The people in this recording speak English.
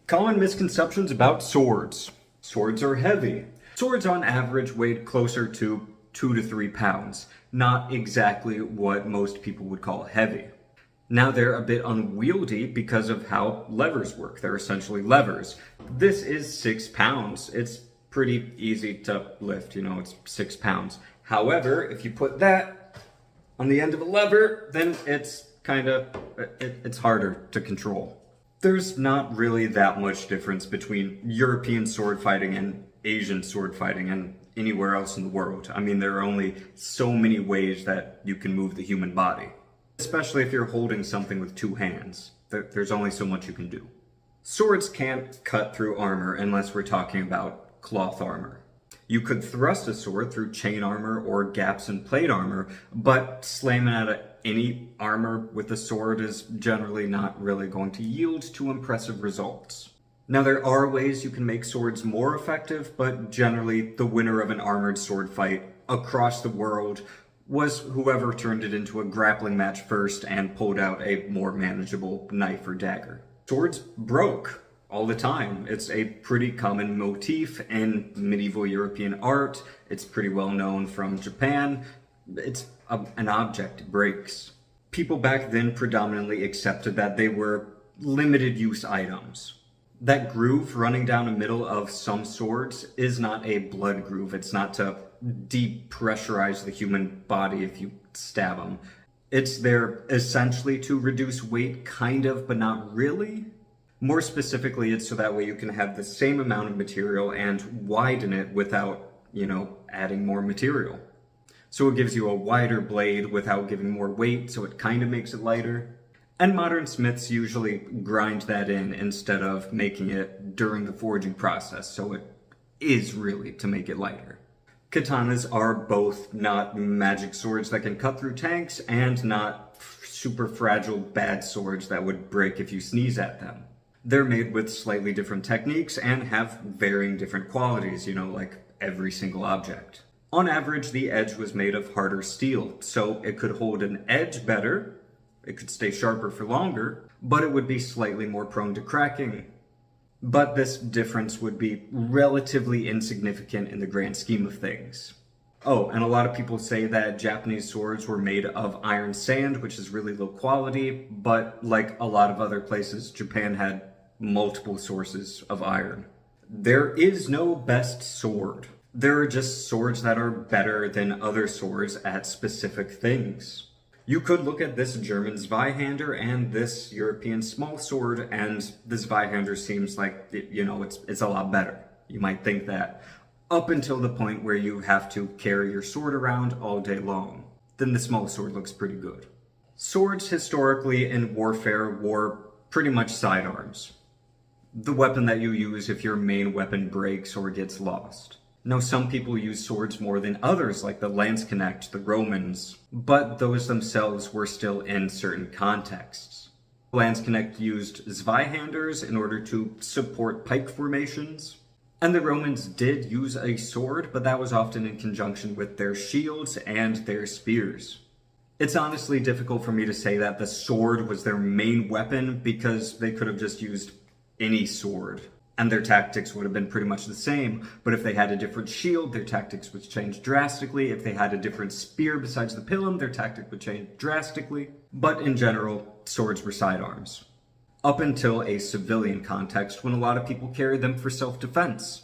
Common misconceptions about swords. Swords are heavy. Swords on average weighed closer to 2 to 3 pounds, not exactly what most people would call heavy. Now they're a bit unwieldy because of how levers work. They're essentially levers. This is 6 pounds. It's pretty easy to lift, it's 6 pounds. However, if you put that on the end of a lever, then it's it's harder to control. There's not really that much difference between European sword fighting and Asian sword fighting and anywhere else in the world. I mean, there are only so many ways that you can move the human body. Especially if you're holding something with 2 hands. There's only so much you can do. Swords can't cut through armor unless we're talking about cloth armor. You could thrust a sword through chain armor or gaps in plate armor, but slamming at any armor with a sword is generally not really going to yield to impressive results. Now there are ways you can make swords more effective, but generally the winner of an armored sword fight across the world was whoever turned it into a grappling match first and pulled out a more manageable knife or dagger. Swords broke all the time. It's a pretty common motif in medieval European art. It's pretty well known from Japan. It's an object, it breaks. People back then predominantly accepted that they were limited use items. That groove running down the middle of some swords is not a blood groove. It's not to depressurize the human body if you stab them. It's there essentially to reduce weight, kind of, but not really. More specifically, it's so that way you can have the same amount of material and widen it without, adding more material. So it gives you a wider blade without giving more weight, so it kind of makes it lighter. And modern smiths usually grind that in instead of making it during the forging process, so it is really to make it lighter. Katanas are both not magic swords that can cut through tanks and not super fragile bad swords that would break if you sneeze at them. They're made with slightly different techniques and have varying different qualities, like every single object. On average, the edge was made of harder steel, so it could hold an edge better, it could stay sharper for longer, but it would be slightly more prone to cracking. But this difference would be relatively insignificant in the grand scheme of things. Oh, and a lot of people say that Japanese swords were made of iron sand, which is really low quality, but like a lot of other places, Japan had multiple sources of iron. There is no best sword. There are just swords that are better than other swords at specific things. You could look at this German Zweihander and this European small sword, and the Zweihander seems like, it's a lot better. You might think that. Up until the point where you have to carry your sword around all day long. Then the small sword looks pretty good. Swords historically in warfare wore pretty much sidearms. The weapon that you use if your main weapon breaks or gets lost. Now, some people use swords more than others, like the Landsknecht, the Romans, but those themselves were still in certain contexts. Landsknecht used Zweihanders in order to support pike formations, and the Romans did use a sword, but that was often in conjunction with their shields and their spears. It's honestly difficult for me to say that the sword was their main weapon because they could have just used any sword, and their tactics would have been pretty much the same. But if they had a different shield, their tactics would change drastically. If they had a different spear besides the pilum, their tactic would change drastically. But in general, swords were sidearms. Up until a civilian context when a lot of people carried them for self-defense.